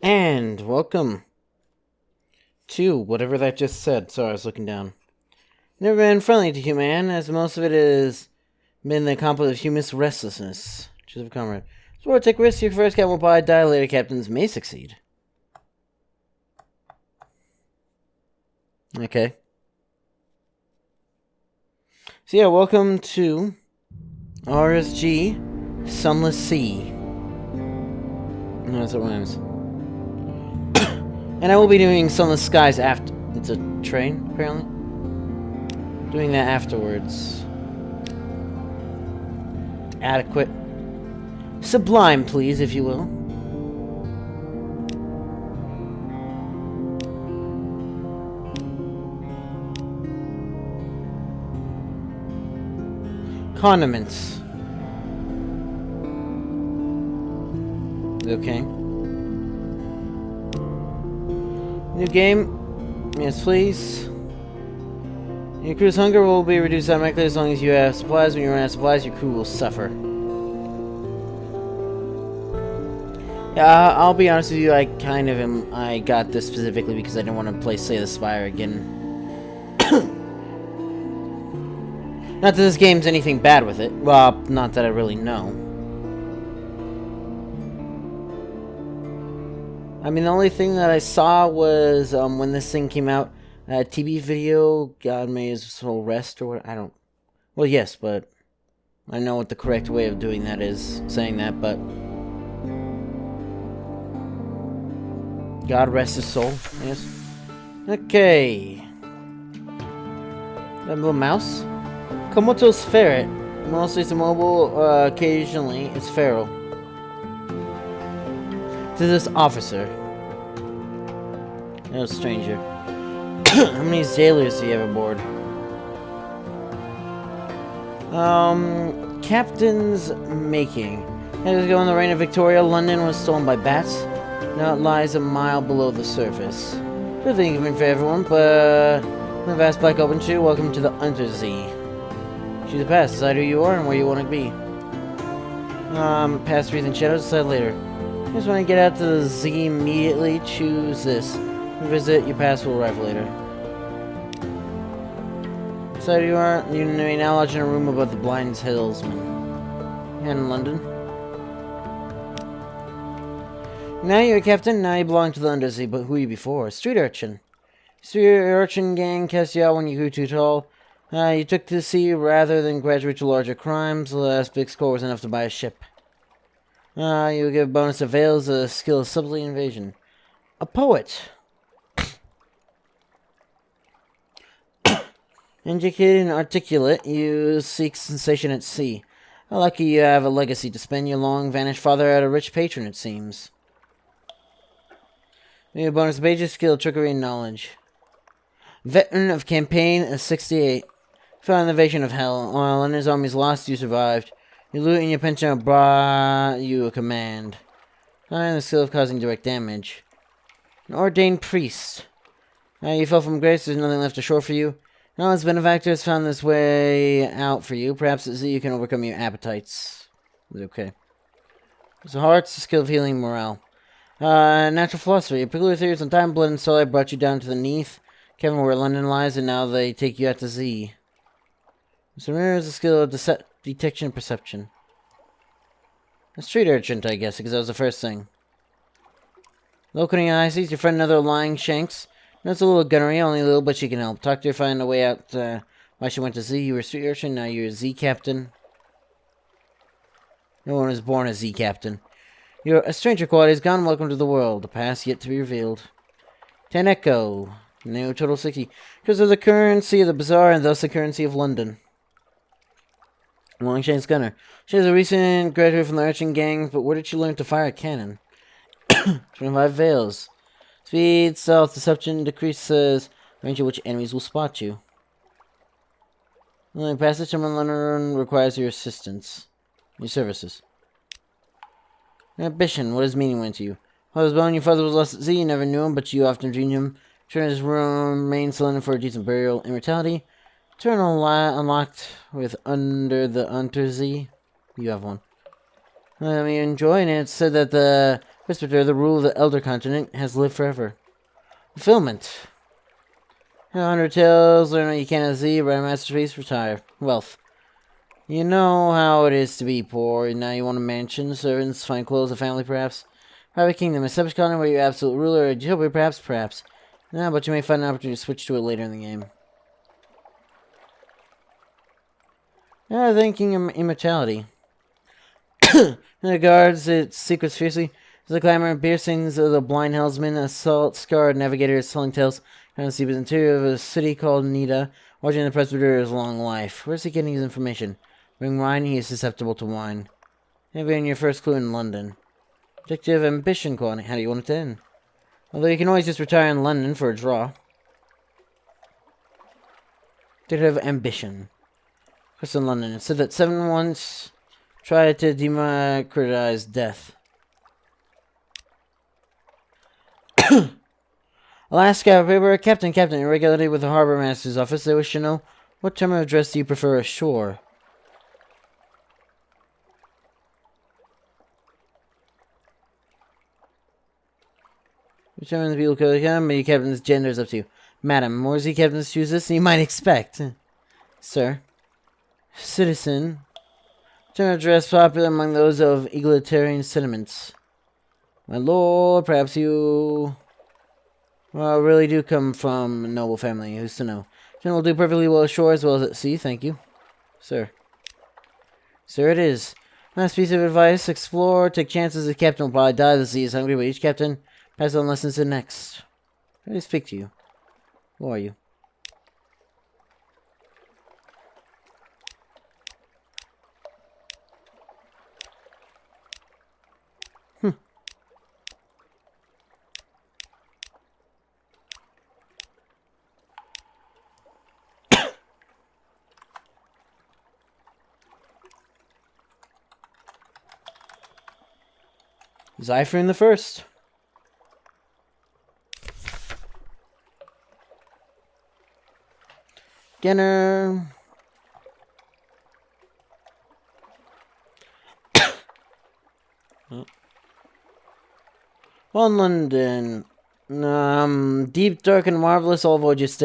And welcome to whatever that just said. Sorry, I was looking down. Never been friendly to human, as most of it has been the accomplice of human's restlessness. Choose a comrade. So take risks. Your first captain will probably die. Later captains may succeed. Okay. So yeah, welcome to RSG Sunless Sea. No, that's what rhymes. And I will be doing Sunless Skies after. It's a train, apparently. Doing that afterwards. Adequate. Sublime, please, if you will. Condiments. Okay. New game. Yes, please. Your crew's hunger will be reduced automatically as long as you have supplies. When you run out of supplies, your crew will suffer. Yeah, I'll be honest with you, I kind of am. I got this specifically because I didn't want to play Slay the Spire again. Not that this game's anything bad with it. Well, not that I really know. I mean, the only thing that I saw was when this thing came out, a TV video, God may his soul rest, or what, I don't... Well, yes, but I know what the correct way of doing that is, saying that, but... God rest his soul, yes. Okay. That little mouse? Komoto's ferret. Mostly it's immobile, occasionally it's feral. To this officer. No stranger. How many sailors do you have aboard? Captain's making. Years ago in the reign of Victoria, London was stolen by bats. Now it lies a mile below the surface. Good thing for everyone, but the vast black open shoe. Welcome to the Untersea. Choose a pass. Decide who you are and where you want to be. Past breathing shadows. Decide later. Just want to get out to the Z immediately. Choose this. Visit. Your pass will arrive later. So you are. You may now lodge in a room above the Blind Hillsman. You're in London. Now you're a captain. Now you belong to the Undersea. But who were you before? Street urchin. Street urchin gang cast you out when you grew too tall. You took to the sea rather than graduate to larger crimes. The last big score was enough to buy a ship. You will give a bonus to Veils, a skill of subtly invasion. A poet. Educated and articulate, you seek sensation at sea. How lucky you have a legacy to spend. Your long-vanished father had a rich patron, it seems. You have a bonus to pages, skill, trickery, and knowledge. Veteran of campaign, a 68. Found the invasion of hell. While London's armies lost, you survived. Your loot and your pension brought you a command. And the skill of causing direct damage. An ordained priest. You fell from grace, there's nothing left ashore for you. Now its benefactors found this way out for you. Perhaps it's that you can overcome your appetites. Okay. So hearts, the skill of healing morale. Natural philosophy. Your peculiar theories on time, blood, and soul brought you down to the Neath, Kevin, where London lies, and now they take you out to Z. So mirror is a skill of detection and perception. A street urchin, I guess, because that was the first thing. Locating eyes, sees your friend another lying shanks. That's a little gunnery, only a little, but she can help. Talk to her, find a way out why she went to Z. You were a street urchin, now you're a Z captain. No one was born a Z captain. You're a stranger quality is gone. Welcome to the world. The past yet to be revealed. 10 Echo. No total 60. Because of the currency of the bazaar and thus the currency of London. Longshanks gunner. She is a recent graduate from the urchin gang, but where did she learn to fire a cannon? 25 veils. Speed, self-deception decreases range at which enemies will spot you. Only passage from London requires your assistance. Your services. Ambition. What does meaning mean to you? Father's bone, your father was lost at sea, you never knew him, but you often dreamed him. Turn his remain cylinder for a decent burial. Immortality. Eternal unlocked with Under the Untersea. You have one. I mean, enjoying it. It said that the Presbyter, the rule of the Elder Continent, has lived forever. Fulfillment. 100 tales, learn what you can at Z, write a masterpiece, retire. Wealth. You know how it is to be poor, and now you want a mansion, servants, fine clothes, a family perhaps. Private kingdom, a separate colony where you're absolute ruler, a utopia perhaps. No, but you may find an opportunity to switch to it later in the game. Thinking of immortality. The guards its secrets fiercely. There's the clamor and piercings of the blind helmsman, a scarred navigator telling tales kind of the interior of a city called Nida, watching the presbyter's long life. Where's he getting his information? Bring wine, he is susceptible to wine. Having your first clue in London. Objective ambition quality. How do you want it to end? Although you can always just retire in London for a draw. Objective ambition. First in London. It said that 7 once tried to democratize death. Alaska paper. Captain, irregularity with the harbor master's office. They wish to know, what term of address do you prefer ashore? Determine the people code. Maybe captain's gender is up to you. Madam, more Z captains choose this than you might expect. Sir. Citizen. Term of address popular among those of egalitarian sentiments. My lord, perhaps you really do come from a noble family. Who's to know? General will do perfectly well ashore as well as at sea, thank you. Sir. Sir, it is. Last piece of advice, explore, take chances. The captain will probably die. The sea is hungry, but each captain pass on lessons to the next. How do I speak to you? Who are you? Zyphreium the First. Genner. Well, in London. Deep, dark, and marvelous. All voyages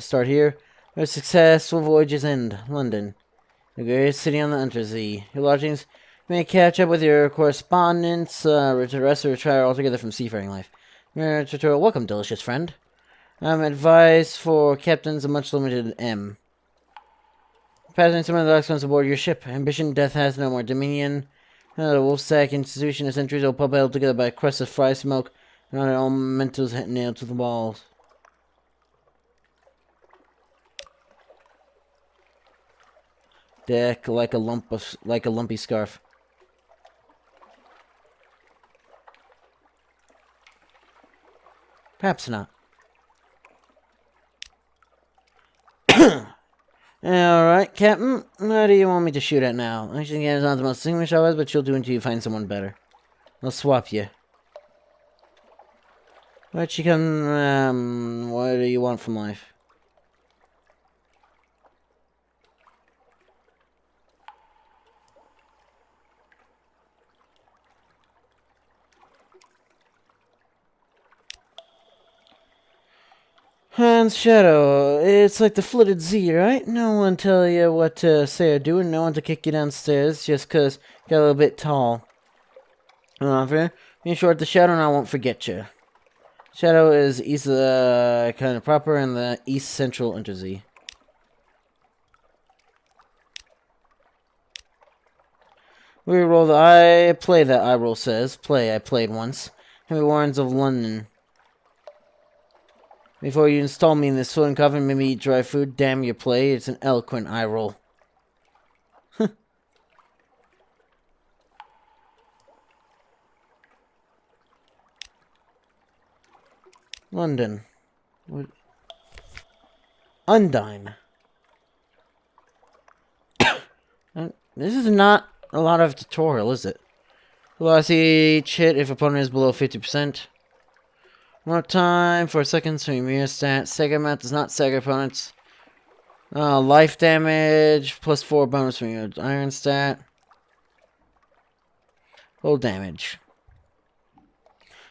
start here. Where successful voyages end. London. The greatest city on the Untersea. Your lodgings. You may catch up with your correspondence. Rest or retire altogether from seafaring life. Tutorial. Welcome, delicious friend. Advice for captains of much limited M. Passing some of the docks comes aboard your ship. Ambition, death has no more dominion. The Wolfsack institution of centuries old pub held together by a crust of fry smoke and other elementals nailed to the walls. Deck like a lumpy scarf. Perhaps not. Alright, Captain. What do you want me to shoot at now? Actually, it's not the most distinguished I was, but you'll do until you find someone better. I'll swap you. What do you want from life? Hans Shadow, it's like the flooded Z, right? No one tell you what to say or do, and no one to kick you downstairs just 'cause you got a little bit tall. Be short the Shadow and I won't forget you. Shadow is east of the kind of proper in the east central Untersea. We roll the I play that I roll says. Play I played once. Henry Warrens of London. Before you install me in this floating coffin, maybe eat dry food. Damn your play. It's an eloquent eye roll. London. What? Undine. This is not a lot of tutorial, is it? Velocity each hit if opponent is below 50%. More time for seconds to mirror stat. Stagger amount does not stagger opponents. Life damage plus 4 bonus from your iron stat. Full damage.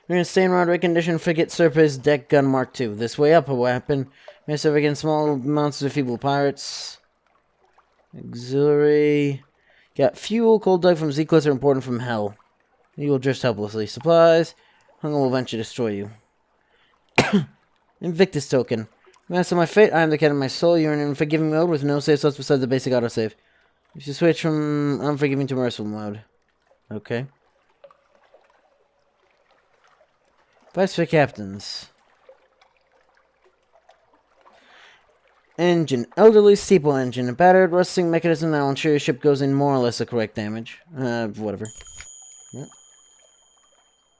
We're gonna stay in around reconditioned frigate surface deck gun Mark II. This way up, a weapon may serve against small amounts of feeble pirates. Auxiliary. Got fuel, cold dug from Z-Cliffs are important from hell. You will drift helplessly. Supplies. Hunger will eventually destroy you. Invictus token. Master my fate, I am the cat of my soul. You're in unforgiving mode with no save slots besides the basic autosave. You should switch from unforgiving to merciful mode. Okay. Advice for captains. Engine. Elderly steeple engine. A battered, rusting mechanism that will ensure your ship goes in more or less the correct damage. Whatever. Yep.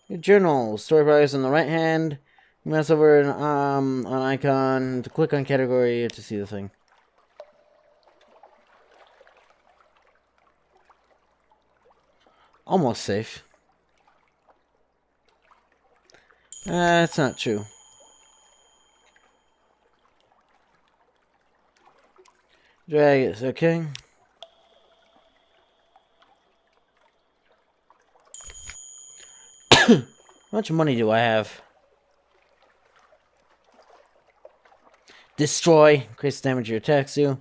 Your journal. Story progress on the right hand. You mouse over an icon to click on category to see the thing. Almost safe. That's not true. Drag it, okay. How much money do I have? Destroy. Increase damage your attacks do.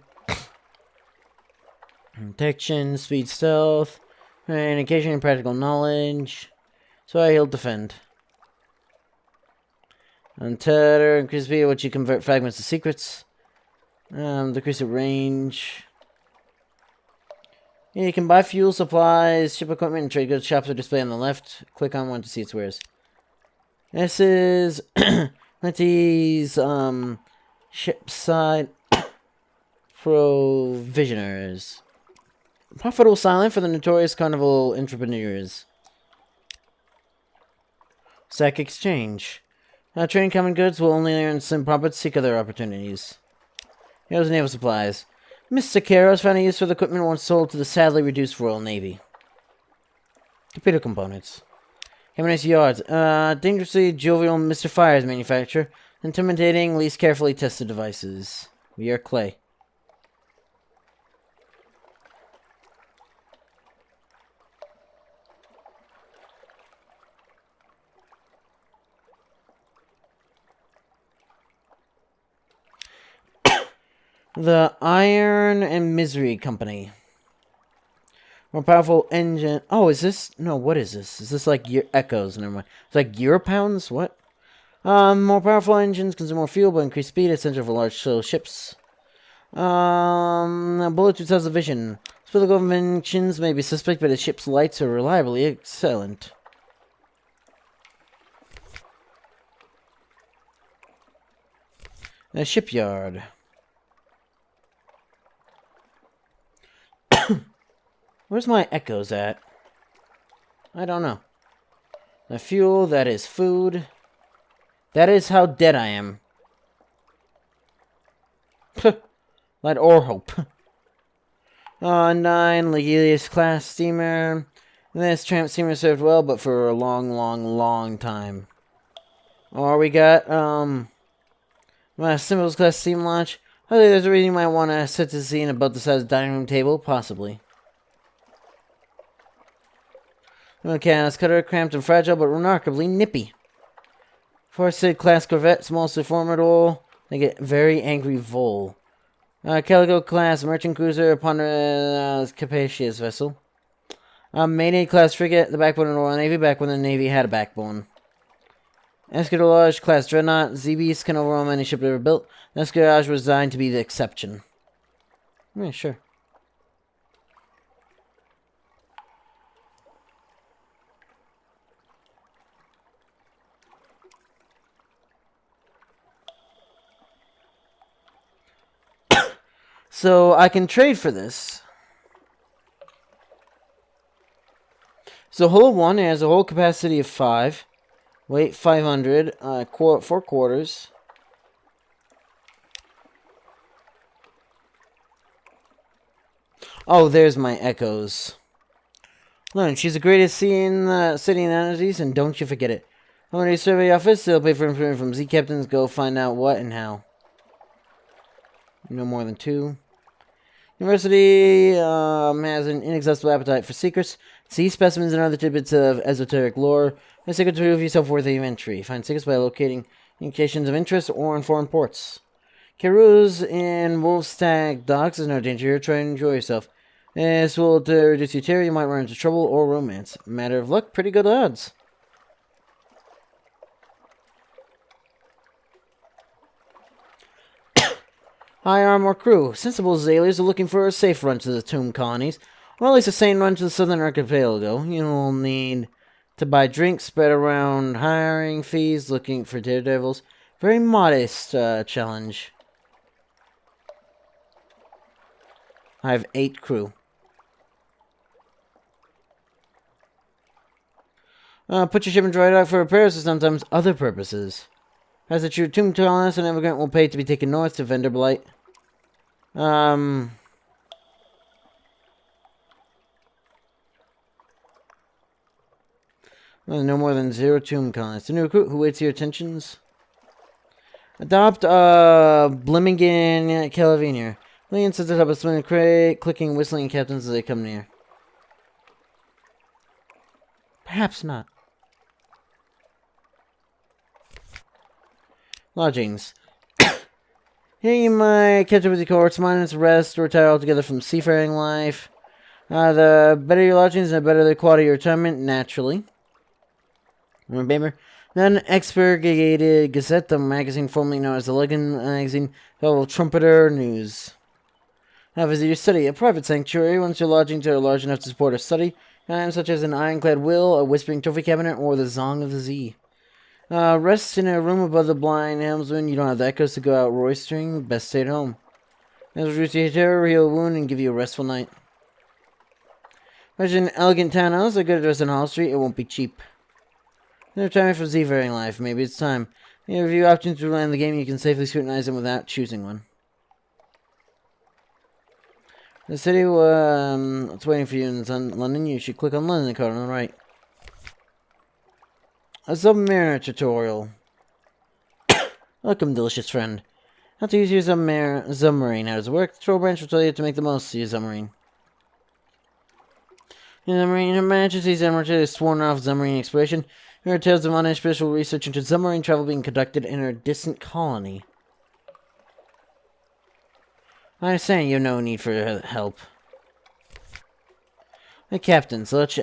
Protection, speed, stealth. Indication and practical knowledge. So he'll defend. Untether. Increase speed, which you convert fragments to secrets. Decrease the range. Yeah, you can buy fuel, supplies, ship equipment, and trade goods. Shops are displayed on the left. Click on one to see its wares. This is Lenty's ship side provisioners. Profitable silent for the notorious carnival entrepreneurs. Sack exchange. Trading common goods will only earn some profits. Seek other opportunities. Here's naval supplies. Mr. Caros found a use for the equipment once sold to the sadly reduced Royal Navy. Computer components. Cabinet yards. Dangerously jovial Mr. Fire's manufacturer. Intimidating, least carefully tested devices. We are clay. The Iron and Misery Company. More powerful engine. Oh, is this? No, what is this? Is this like your Echoes? Never mind. It's like Europounds? What? More powerful engines consume more fuel but increase speed, essential for large ships. Bullet 2000 vision. Physical inventions may be suspect, but a ship's lights are reliably excellent. A shipyard. Where's my Echoes at? I don't know. The fuel, that is food. That is how dead I am. Light or hope. 9, Legilius class steamer. This tramp steamer served well, but for a long time. Or we got, my Symbols class steam launch. I think there's a reason you might want to set the scene about the size of the dining room table, possibly. Chaos cutter, cramped and fragile, but remarkably nippy. Forsyth class corvettes, mostly formidable. They get very angry vole. Calico class merchant cruiser, upon capacious vessel. Mayday class frigate, the backbone of the Royal Navy, back when the Navy had a backbone. Escadrillage class dreadnought, Z-Beast can overwhelm any ship ever built. Escadrillage was designed to be the exception. Yeah, sure. So I can trade for this. So hull 1 has a hull capacity of 5. Weight 500. 4 quarters. Oh, there's my Echoes. Learn, she's the greatest city in the energies, and don't you forget it. I'm going to survey office. They'll pay for information from Z captains. Go find out what and how. No more than 2. University has an inexhaustible appetite for secrets. See specimens and other tidbits of esoteric lore. A secret to prove yourself worthy of entry. Find secrets by locating indications of interest or in foreign ports. Carouse in Wolfstag docks is no danger here. Try and enjoy yourself. This will reduce your terror. You might run into trouble or romance. Matter of luck, pretty good odds. High armor crew. Sensible Zaliers are looking for a safe run to the tomb colonies, or at least a sane run to the southern archipelago. You'll need to buy drinks, spread around hiring fees, looking for daredevils. Very modest challenge. I have 8 crew. Put your ship in dry dock for repairs or sometimes other purposes. As a true tomb colonist, an immigrant will pay to be taken north to Vanderblight. Well, no more than 0 tomb colonists. A new recruit who waits your attentions. Adopt Blimmingen Calavinier. Leon sits atop a swimming crate, clicking, whistling captains as they come near. Perhaps not. Lodgings. Here you might catch up with your correspondence, rest, or retire altogether from seafaring life. The better your lodgings, the better the quality of your retirement, naturally. Remember, then Expurgated Gazette, the magazine formerly known as the Legend magazine, fellow trumpeter news. Now visit your study, a private sanctuary. Once your lodgings are large enough to support a study, items such as an ironclad wheel, a whispering trophy cabinet, or the Zong of the Z. Rest in a room above the blind helmsman. You don't have the echoes to go out roistering. Best stay at home. This will reduce your terror, heal a wound, and give you a restful night. Imagine an elegant townhouse, a good address on Hall Street. It won't be cheap. No retirement for Zyphreium life. Maybe it's time. You have a few options to land the game. You can safely scrutinize them without choosing one. The city it's waiting for you in London. You should click on London card on the right. A submariner tutorial. Welcome, delicious friend. How to use your submarine. How does it work? The control branch will tell you to make the most of your submarine. Your submarine Majesty's Admiralty is sworn off submarine exploration. Here are tales of unofficial research into submarine travel being conducted in a distant colony. I understand you have no need for help. The captain, such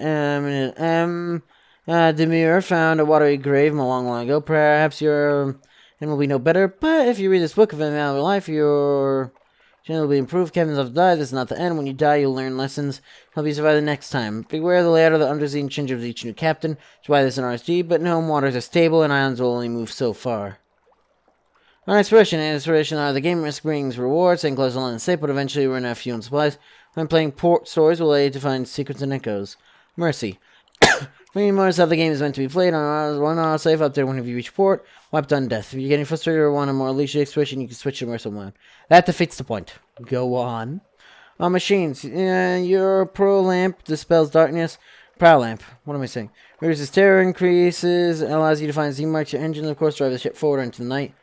Demure found a watery grave a long ago. Perhaps your end will be no better, but if you read this book of invaluable life, your channel will be improved. Captains have died. This is not the end. When you die, you'll learn lessons. Help you survive the next time. Beware the layout of the undersea and change of each new captain. That's why this is an RSG, but no waters are stable and islands will only move so far. On exploration the game risk brings rewards and close on and safe, but eventually run out of fuel and supplies. When playing port stories will allow you to find secrets and echoes. Mercy. When you notice how the game is meant to be played on one safe up there whenever you reach port, wiped on death. If you're getting frustrated or want a more leisurely exploration, you can switch to merciful mode. That defeats the point. Go on. On machines, your pro lamp dispels darkness. Prow lamp. What am I saying? Reduces terror, increases, allows you to find Z marks your engine, of course, drive the ship forward into the night.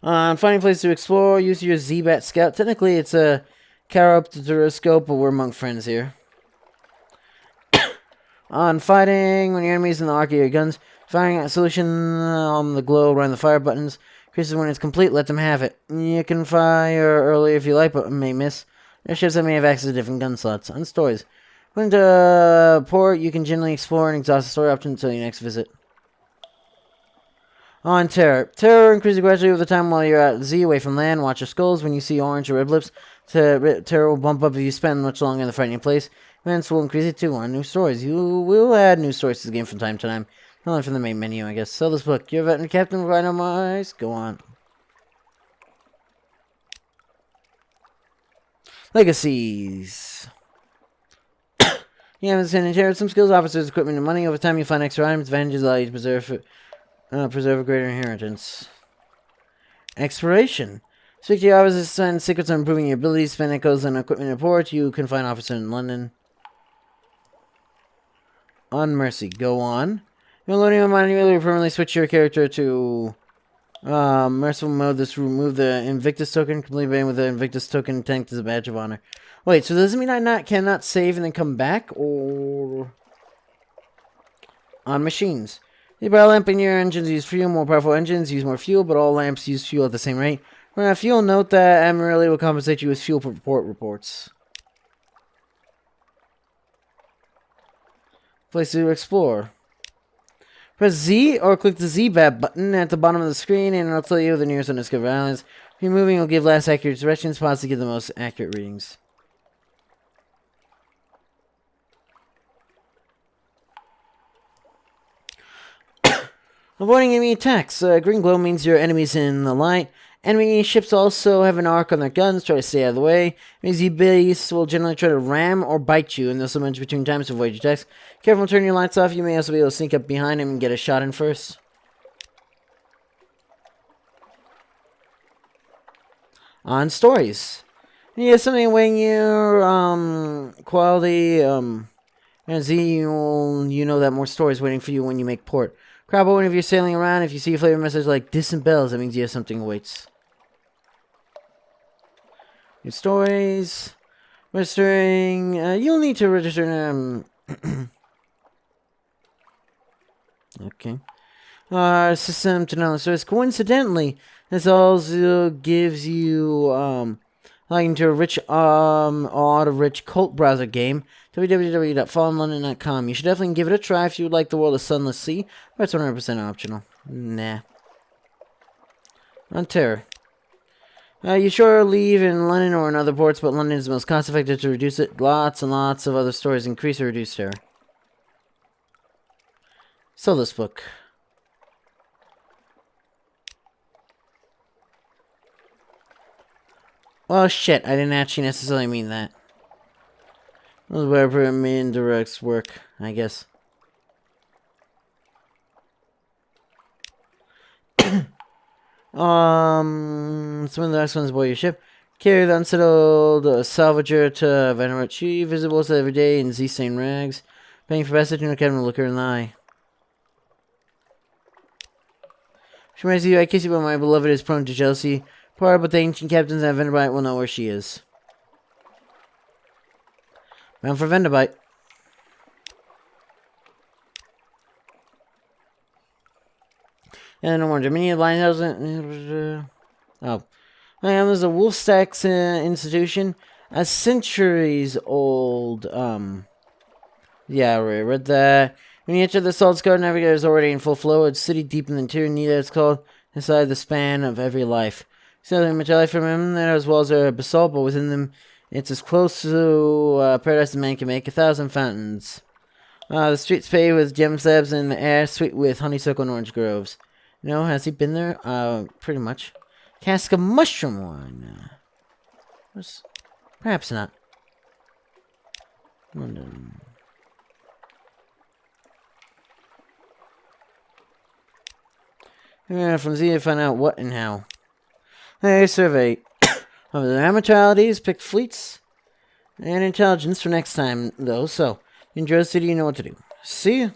Finding places to explore, use your Z-Bat Scout. Technically, it's a Chiropteroscope, but we're among friends here. On fighting, when your enemy's in the arc of your guns, firing a solution on the glow around the fire buttons. Increases when it's complete, let them have it. You can fire early if you like, but may miss. There are ships that may have access to different gun slots. On stories. When to port, you can generally explore and exhaust the story option until your next visit. On terror. Terror increases gradually over time while you're at Z away from land. Watch your skulls. When you see orange or red lips, terror will bump up if you spend much longer in the frightening place. Events will increase it too on new stories. You will add new stories to the game from time to time. Not only from the main menu, I guess. Sell this book. You're a veteran captain, right on my eyes. Go on. Legacies. You haven't inherited some skills, officers, equipment, and money. Over time, you'll find extra items. Advantages allow you to preserve a greater inheritance. Exploration. Speak to your officers and secrets on improving your abilities. Spend echoes on equipment and port. You can find officers in London. On Mercy. Go on. You're learning a manually permanently switch your character to Merciful mode, this will remove the Invictus token, complete ban with the Invictus token tanked as a badge of honor. Wait, so does it mean I cannot save and then come back, or on machines? The power lamp in your engines use fuel. More powerful engines use more fuel, but all lamps use fuel at the same rate. Run out of fuel, note that Amarillo will compensate you with fuel for port reports. Place to explore. Press Z or click the Z button at the bottom of the screen and it'll tell you the nearest undiscovered islands. If you're moving, it'll give less accurate direction spots to get the most accurate readings. Avoiding enemy attacks. Green glow means your enemy's in the light. Enemy ships also have an arc on their guns. Try to stay out of the way. Easy beasts will generally try to ram or bite you, and they'll switch between times to avoid your attacks. Careful turning your lights off. You may also be able to sneak up behind him and get a shot in first. On stories. You have something weighing your quality. And Z, you know that more stories waiting for you when you make port. Grab one if you're sailing around. If you see a flavor message like distant bells, that means you have something awaits. New stories. Registering. You'll need to register. Okay. System to know the source. Coincidentally, this also gives you login to a rich rich cult browser game. www.fallenlondon.com. You should definitely give it a try if you would like the world of Sunless Sea, but it's 100% optional. Nah. On terror. You sure leave in London or in other ports, but London is the most cost-effective to reduce it. Lots and lots of other stories increase or reduce terror. Sell this book. Well, shit, I didn't actually necessarily mean that. That's where main directs work, I guess. Some of the next ones aboard your ship. Carry the unsettled salvager to Venerate. Visible every day in Z-stained rags. Paying for passage, no cabin will look her in the eye. She reminds you, I kiss you, but my beloved is prone to jealousy. Poor, but the ancient captains at Venderbite will know where she is. Bound for Venderbite. And no more Dominion Blind House. Oh. There's a Wolfstacks institution. A centuries old. Yeah, I read that. When you enter the Salt's Guard, Navigator is already in full flow. It's city deep in the interior. Nita, it's called. Inside the span of every life. So much life from him. Those walls are basalt, but within them, it's as close to paradise as man can make. 1,000 fountains. The streets paved with gem slabs and the air sweet with honeysuckle and orange groves. No, has he been there? Pretty much. Cask of mushroom wine. Perhaps not. London. From Z to find out what and how. A survey of their immortalities, pick fleets, and intelligence for next time, though. So, enjoy the city, you know what to do. See ya.